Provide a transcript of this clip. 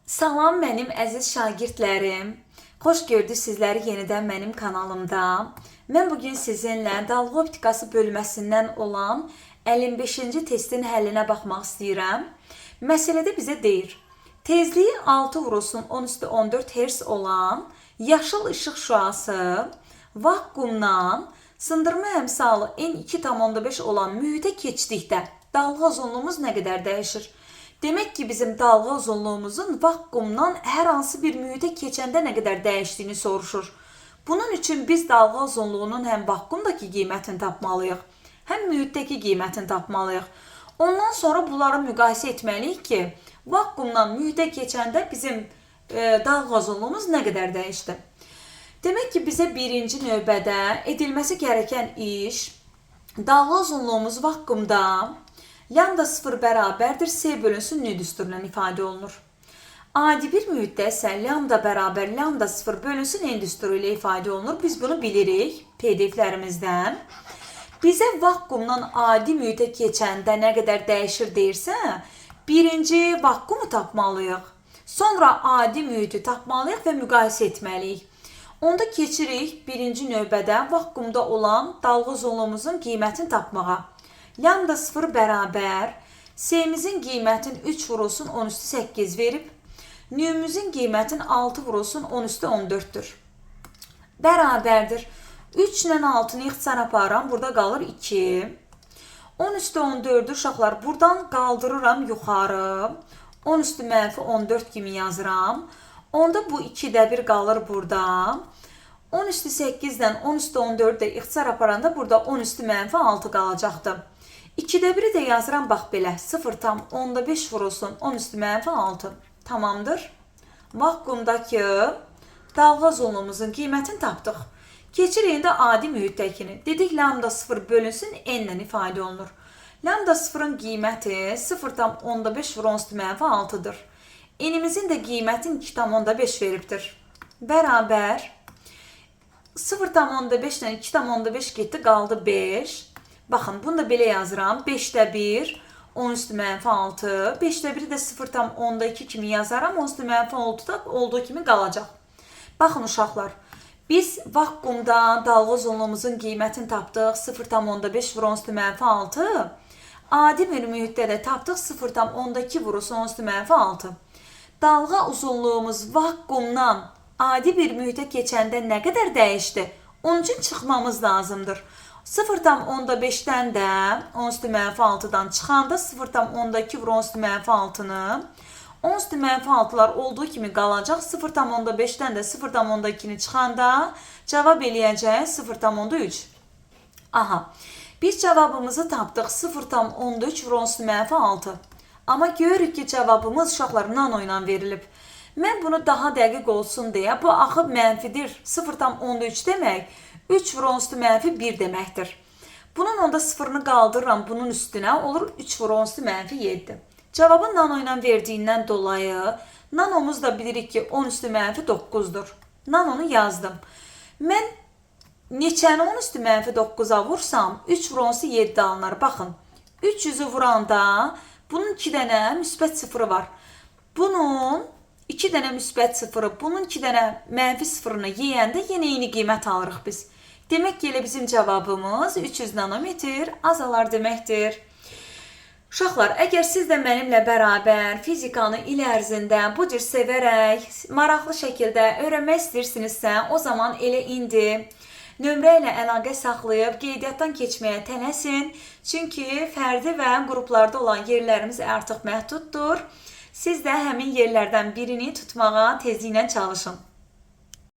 Salam mənim əziz şagirdlərim. Xoş gördük sizləri yenidən mənim kanalımda. Mən bugün sizinlə dalğa optikası bölməsindən olan 55-ci testin həllinə baxmaq istəyirəm. Məsələdə bizə deyir: tezliyi 6 vurulsun 10^14 Hz olan yaşıl işıq şüası vakuumdan sındırma əmsalı n2,5 olan mühitə keçdikdə dalğa uzunluğumuz nə qədər dəyişir? Demək ki, bizim dalğa uzunluğumuzun vakuumdan hər hansı bir mühitə keçəndə nə qədər dəyişdiyini soruşur. Bunun üçün biz dalğa uzunluğunun həm vakuumdakı qiymətini tapmalıyıq, həm mühitdəki qiymətini tapmalıyıq. Ondan sonra bunları müqayisə etməliyik ki, vakuumdan mühitə keçəndə bizim dalğa uzunluğumuz nə qədər dəyişdi. Demək ki, bizə birinci növbədə edilməsi gərəkən iş, dalğa uzunluğumuz vakuumda lambda 0 bərabərdir S bölünsün N düsturundan ifadə olunur. Adi bir mühitdə isə lambda bərabər lambda 0 bölünsün N düsturu ilə ifadə olunur. Biz bunu bilirik PDF-lərimizdən. Bizə vakuumdan adi mühitə keçəndə nə qədər dəyişir deyirsə, birinci vakuumu tapmalıyıq. Sonra adi mühiti tapmalıyıq və müqayisə etməliyik. Onda keçirik birinci növbədə vakuumda olan dalğa uzunluğumuzun qiymətini tapmağa. Lambda 0 bərabər S-imizin qiymətini 3 vurulsun 10^8 verib, N-imizin qiymətini 6 vurulsun 10^14'dür. Bərabərdir. 3 ilə 6-nı ixtisar aparıram. Burada qalır 2. 10^14'dür uşaqlar. Buradan qaldırıram yuxarı. 10^-14 kimi yazıram. Onda bu 2-də 1 qalır burada. 10^8-dən 10^14'də ixtisar aparanda burada 10^-6 qalacaqdır. 2-də 1-i də yazıram bax belə. 0,5 vurulsun 10^-6. Tamamdır. Vakuumdakı dalğa uzunluğumuzun qiymətini tapdıq. Keçirik indi adi mühitdəkini. Dedik lambda 0 bölünsün n ilə ifadə olunur. Lambda 0-ın qiyməti 0,15 vurulsun 10^-6'dır. N-imizin də qiymətini 2,5 veribdir. Bərabər 0,15 ilə 2,5 getdi, qaldı 5. Baxın, bunu da belə yazıram. 5-də 1, 10^-6. 5-də 1-i də 0,2 kimi yazaram. 10^-6 olduğu kimi qalacaq. Baxın uşaqlar, biz vakuumda dalğa uzunluğumuzun qiymətini tapdıq. 0,15 vurulsun 10^-6. Adi bir mühitdə də tapdıq. 0,2 vurulsun 10^-6. Dalğa uzunluğumuz vakuumdan adi bir mühitə keçəndə nə qədər dəyişdi? Onun üçün çıxmamız lazımdır. 0,5-dən də 10^-6-dan çıxanda 0,2 vur 10^-6-nı 10^-6'lar olduğu kimi qalacaq. 0,5-dən də 0,2-ni çıxanda cavab eləyəcək 0,3. Aha, biz cavabımızı tapdıq. 0,13 vur 10^-6. Amma görürük ki, cavabımız uşaqlar nano ilə verilib. Mən bunu daha dəqiq olsun deyə, bu axı mənfidir. 0,13 demək 3 vur 10^-1 deməkdir. Bunun onda 0-ını qaldırıram bunun üstünə, olur 3 vur 10^-7. Cavabın nano ilə verdiyindən dolayı nanomuz da bilirik ki 10^-9'dur. Nanonu yazdım. Mən neçəni 10^-9'a vursam 3 vur 10^-7 alınır. Baxın, 300'ü vuranda bunun 2 dənə müsbət sıfırı var. Bunun 2 dənə müsbət sıfırı, bunun 2 dənə mənfi sıfırını yeyəndə yenə eyni qiymət alırıq biz. Demək ki, elə bizim cavabımız 300 nanometr azalar deməkdir. Uşaqlar, əgər siz də mənimlə bərabər fizikanı il ərzində bu cür sevərək, maraqlı şəkildə öyrənmək istəyirsinizsə, o zaman elə indi nömrə ilə əlaqə saxlayıb qeydiyyatdan keçməyə tələsin. Çünki fərdi və qruplarda olan yerlərimiz artıq məhduddur. Siz də həmin yerlərdən birini tutmağa tezliklə çalışın.